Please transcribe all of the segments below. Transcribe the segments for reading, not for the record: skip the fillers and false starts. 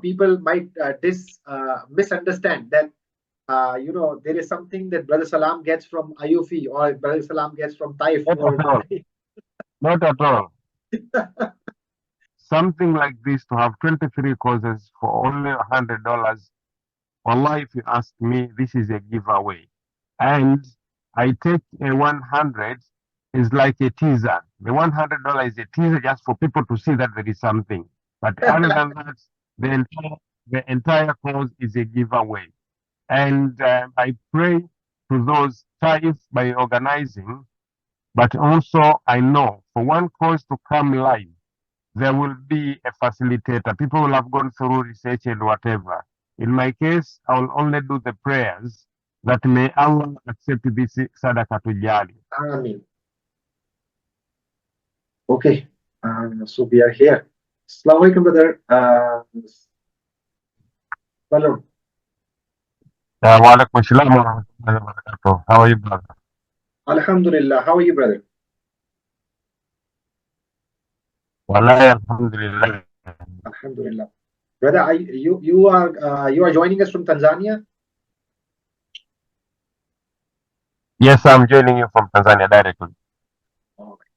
people might misunderstand that there is something that Brother Salam gets from IOFI or Brother Salam gets from TAIF Not or at all. Not at all. Something like this to have 23 courses for only $100. Wallah, if you ask me, this is a giveaway. And I take a 100 is like a teaser. The $100 is a teaser just for people to see that there is something. But other than that, the entire, the entire course is a giveaway. And I pray to those TAIF by organizing, but also I know for one course to come live, there will be a facilitator. People will have gone through research and whatever. In my case, I will only do the prayers that may Allah accept this sadaqah to jali. Ameen. Okay, so we are here. Assalamu alaikum, brother. Salum. Wa alaikum assalam wa rahmatullahi wa barakatuh. How are you, brother? Alhamdulillah. How are you, brother? Wallahi, alhamdulillah. Alhamdulillah. Brother, you are joining us from Tanzania? Yes, I'm joining you from Tanzania directly. Okay.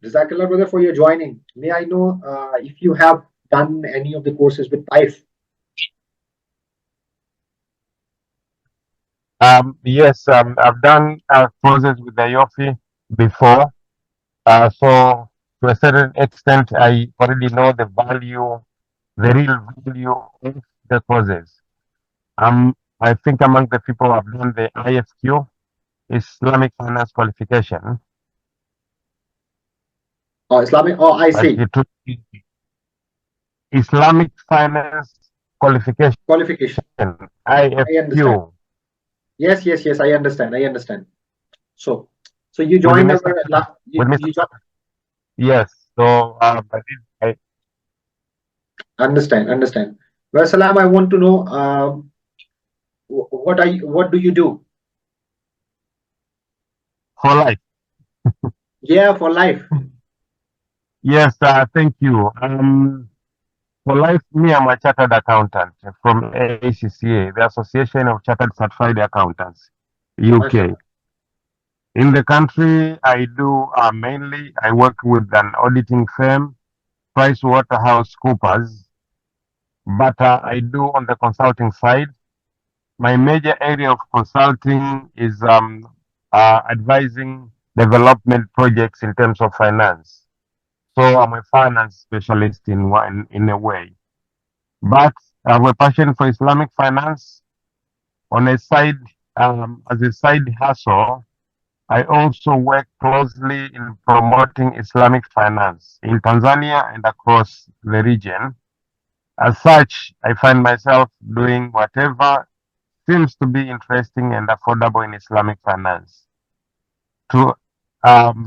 Jazakallah, brother, for your joining. May I know if you have done any of the courses with TAIF? Yes, I've done courses with the AAOIFI before. So to a certain extent, I already know the value, the real value of the courses. I think among the people who have done the IFQ, Islamic Finance Qualification, Oh, Islamic. Oh, I see. it took Islamic Finance Qualification, Qualification. I understand. IFQ. Yes, yes, yes. I understand. I understand. So you With joined Mr. our With Mr. you joined, Yes. So I understand. Well, Salam, I want to know what do you do? for life. Yeah, for life. Yes, thank you. For life, me, I'm a chartered accountant from ACCA, the Association of Chartered Certified Accountants, UK. Mashallah. In the country, I do mainly, I work with an auditing firm, PricewaterhouseCoopers, but I do on the consulting side. My major area of consulting is advising development projects in terms of finance. So I'm a finance specialist in a way. But I have a passion for Islamic finance. On a side, as a side hustle, I also work closely in promoting Islamic finance in Tanzania and across the region. As such, I find myself doing whatever seems to be interesting and affordable in Islamic finance to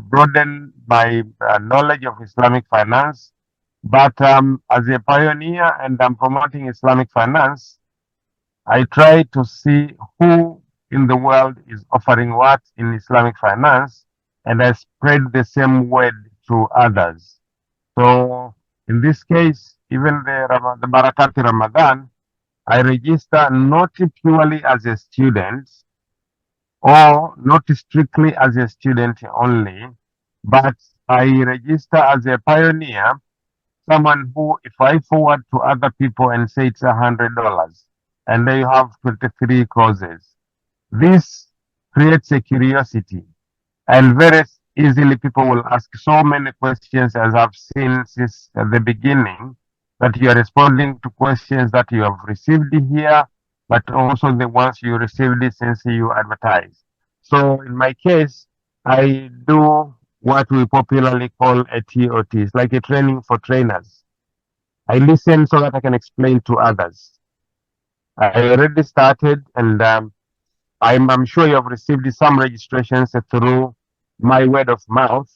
broaden my knowledge of Islamic finance. But as a pioneer and I'm promoting Islamic finance, I try to see who in the world is offering what in Islamic finance, and I spread the same word to others. So in this case, even the Barakat Ramadan, I register not purely as a student or not strictly as a student only, but I register as a pioneer, someone who, if I forward to other people and say it's $100 and they have 23 courses, this creates a curiosity, and very easily people will ask so many questions, as I've seen since the beginning, that you are responding to questions that you have received here, but also the ones you received since you advertised. So in my case, I do what we popularly call a TOT. It's like a training for trainers. I listen so that I can explain to others. I already started, and I'm sure you have received some registrations through my word of mouth,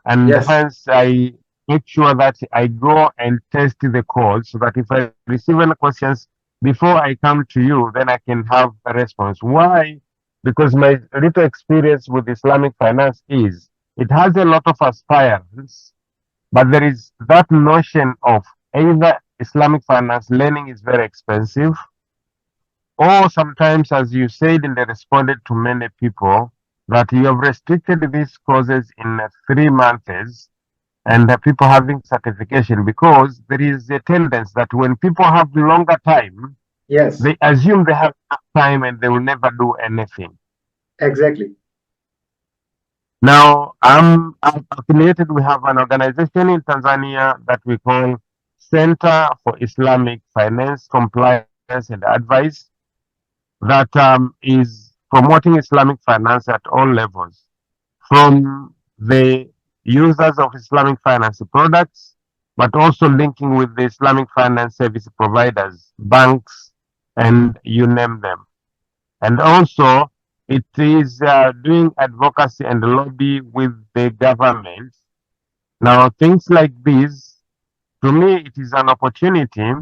and Yes. hence I make sure that I go and test the code so that if I receive any questions before I come to you, then I can have a response. Why? Because my little experience with Islamic finance is it has a lot of aspirants, but there is that notion of either Islamic finance learning is very expensive, or sometimes, as you said, and they responded to many people, that you have restricted these courses in 3 months and the people having certification, because there is a tendency that when people have longer time, Yes, they assume they have enough time and they will never do anything. exactly. Now, I'm affiliated, we have an organization in Tanzania that we call Center for Islamic Finance Compliance and Advice that is promoting Islamic finance at all levels, from the users of Islamic finance products, but also linking with the Islamic finance service providers, banks, and you name them. And also, it is doing advocacy and lobby with the government. Now, things like this, to me, it is an opportunity,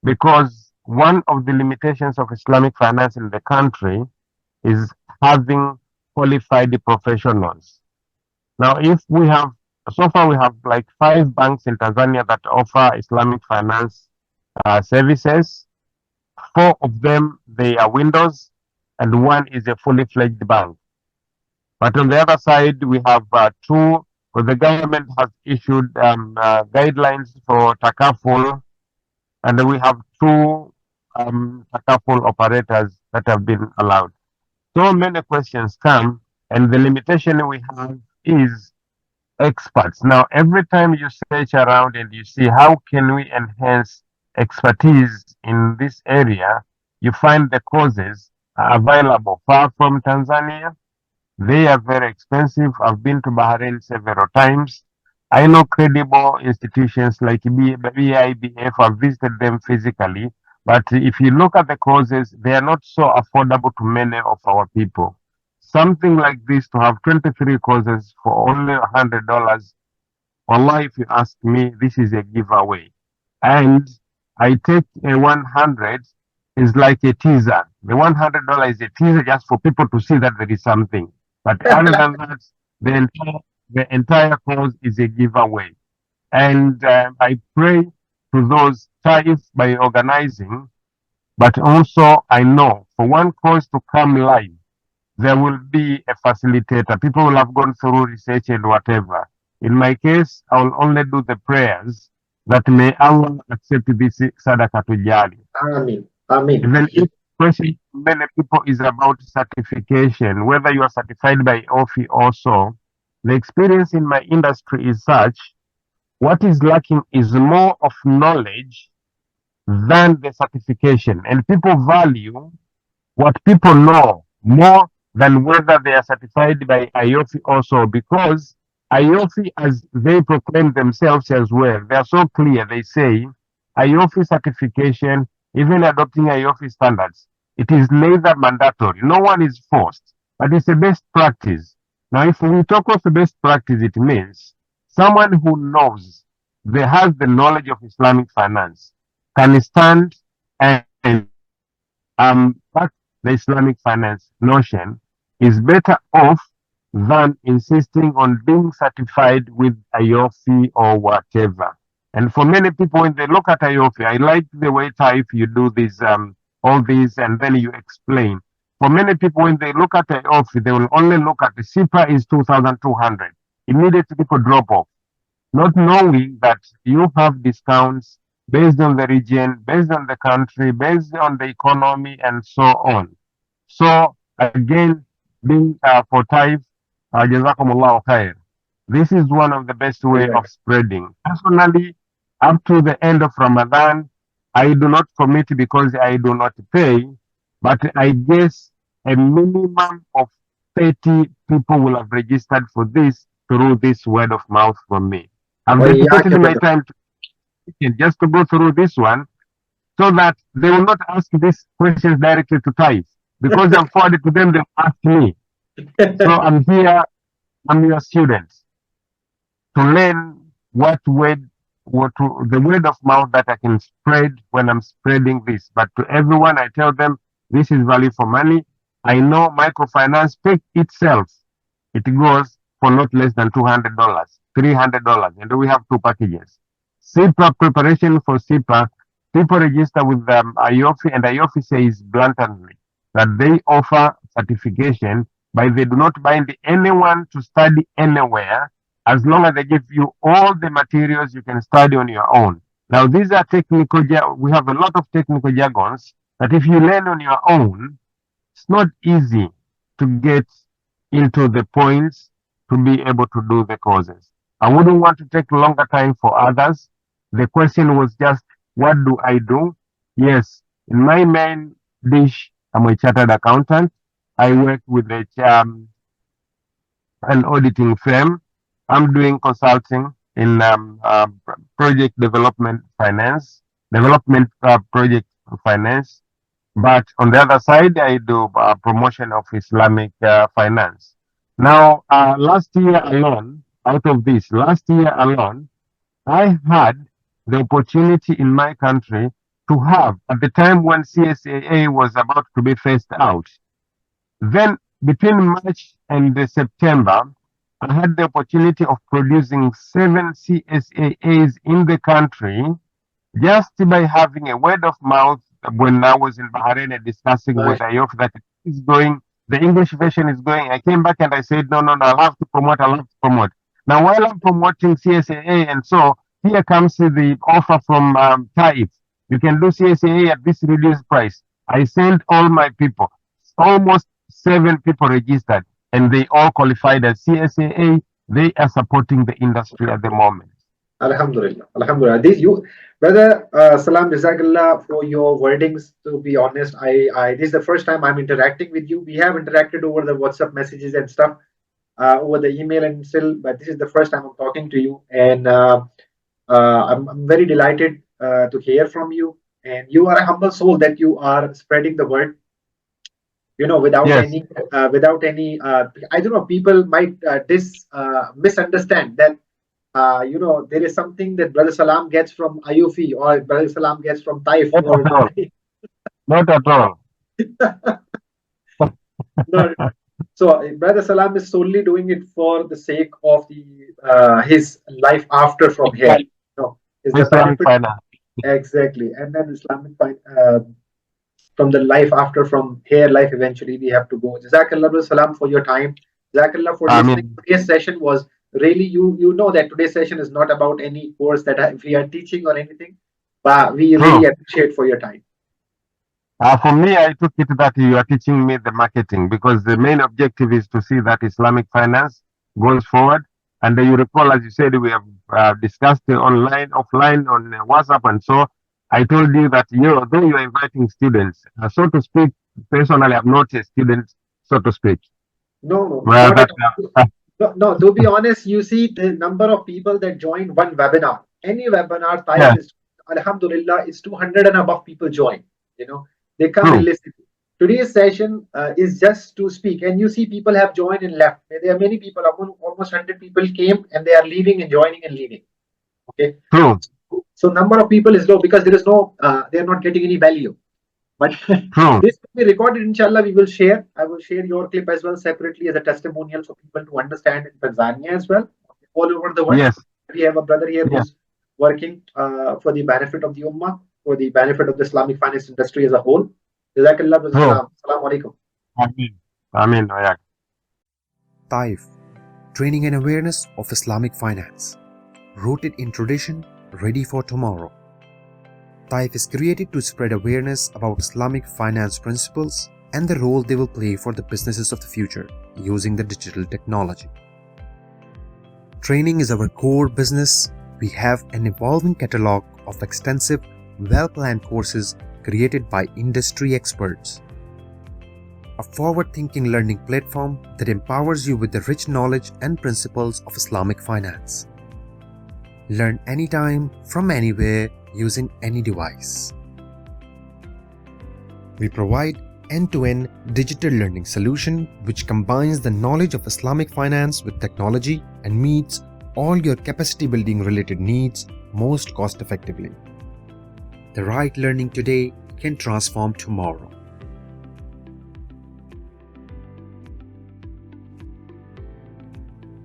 because one of the limitations of Islamic finance in the country is having qualified professionals. Now, if we have, so far we have like 5 banks in Tanzania that offer Islamic finance services. 4 of them, they are windows, and one is a fully fledged bank. But on the other side, we have two, where the government has issued guidelines for takaful, and we have two takaful operators that have been allowed. So many questions come, and the limitation we have is experts. Now, every time you search around and you see how can we enhance expertise in this area, you find the courses are available far from Tanzania. They are very expensive. I've been to Bahrain several times. I know credible institutions like BIBF. I've visited them physically. But if you look at the courses, they are not so affordable to many of our people. Something like this, to have 23 courses for only $100, Wallah, if you ask me, this is a giveaway. And I take a 100 is like a teaser. The $100 is a teaser just for people to see that there is something. But other than that, the entire course is a giveaway. And I pray to those TAIF by organizing, but also I know for one course to come live, there will be a facilitator. People will have gone through research and whatever. In my case, I will only do the prayers that may Allah accept this sadaqah to jari. Amen. Amen. Even if question many people is about certification, whether you are certified by OFI or so, the experience in my industry is such, what is lacking is more of knowledge than the certification. And people value what people know more than whether they are certified by IOFI also, because IOFI, as they proclaim themselves as well, they are so clear. They say IOFI certification, even adopting IOFI standards, it is neither mandatory. No one is forced, but it's a best practice. Now, if we talk of a best practice, it means someone who knows, they has the knowledge of Islamic finance, can stand and back the Islamic finance notion, is better off than insisting on being certified with IOFI or whatever. And for many people, when they look at IOFI, I like the way TAIF you do this, all these, and then you explain. For many people, when they look at IOFI, they will only look at the CIPA is 2,200. Immediately people drop off, not knowing that you have discounts based on the region, based on the country, based on the economy, and so on. So again, being for TAIF, Jazakumullah khair. This is one of the best way of spreading. Personally, up to the end of Ramadan, I do not commit because I do not pay, but I guess a minimum of 30 people will have registered for this through this word of mouth from me. I've dedicated my time to just to go through this one, so that they will not ask these questions directly to TAIF, because I'm forwarded to them, they'll ask me. So I'm here, I'm your student, to learn the word of mouth that I can spread when I'm spreading this. But to everyone, I tell them this is value for money. I know microfinance pick itself, it goes for not less than $200, $300, and we have 2 packages. CPA preparation for CPA, people register with IOFI, and IOFI says bluntly that they offer certification, but they do not bind anyone to study anywhere as long as they give you all the materials you can study on your own. Now, these are technical, we have a lot of technical jargons that if you learn on your own, it's not easy to get into the points to be able to do the courses. I wouldn't want to take longer time for others. The question was just, what do I do? Yes, in my main dish, I'm a chartered accountant. I work with an auditing firm. I'm doing consulting in project development finance, development project finance. But on the other side, I do promotion of Islamic finance. Now, last year alone, out of this, last year alone, I had the opportunity in my country to have, at the time when CSAA was about to be phased out, then between March and September, I had the opportunity of producing 7 CSAAs in the country just by having a word of mouth when I was in Bahrain and discussing with Nice. Ayof that is going, the English version is going. I came back and I said, no, no, no, I'll have to promote. Now, while I'm promoting CSAA, and so here comes the offer from TAIF. You can do CSAA at this reduced price. I sent all my people, almost 7 people registered, and they all qualified as CSAA. They are supporting the industry at the moment. Alhamdulillah. Alhamdulillah. This you, brother Salam Jazakallah for your wordings. To be honest, this is the first time I'm interacting with you. We have interacted over the WhatsApp messages and stuff, over the email and still, but this is the first time I'm talking to you, and I'm very delighted to hear from you. And you are a humble soul that you are spreading the word. Without Yes. any, I don't know. People might misunderstand that there is something that Brother Salam gets from IOFI or Brother Salam gets from TAIF Not or at all. Not at all. no. So Brother Salam is solely doing it for the sake of the his life after from here. No, is the Islamic benefit finance. exactly, and then from the life after from here life eventually we have to go. Jazakallah Brother Salam for your time. Jazakallah for I listening. mean, Today's session was really you know that today's session is not about any course that we are teaching or anything, but we really true. appreciate for your time. For me, I took it that you are teaching me the marketing because the main objective is to see that Islamic finance goes forward. And you recall, as you said, we have discussed online, offline, on WhatsApp, and so I told you that though you are inviting students, so to speak, personally, I'm not a student, so to speak. No, no, Well, not that at all. No, no, to be honest, you see the number of people that join one webinar. Any webinar, yeah, Taif is, Alhamdulillah, it's 200 and above people join. They come and true, listen. Today's session is just to speak, and you see people have joined and left. There are many people, almost 100 people came and they are leaving and joining and leaving. Okay, true, so number of people is low because there is no, they are not getting any value. But true. this will be recorded, inshallah. We will share. I will share your clip as well separately as a testimonial for people to understand in Tanzania as well, all over the world. Yes, We have a brother here yes, who's working for the benefit of the Ummah, for the benefit of the Islamic finance industry as a whole. Jazakallah wa true. salam. Assalamu alaikum. I mean, yeah. TAIF, Training and Awareness of Islamic Finance. Rooted in tradition, ready for tomorrow. TAIF is created to spread awareness about Islamic finance principles and the role they will play for the businesses of the future using the digital technology. Training is our core business. We have an evolving catalog of extensive, well-planned courses created by industry experts. A forward-thinking learning platform that empowers you with the rich knowledge and principles of Islamic finance. Learn anytime, from anywhere, using any device. We provide end-to-end digital learning solution which combines the knowledge of Islamic finance with technology and meets all your capacity building related needs most cost effectively. The right learning today can transform tomorrow.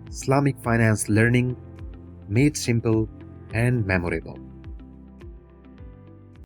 Islamic finance learning made simple and memorable.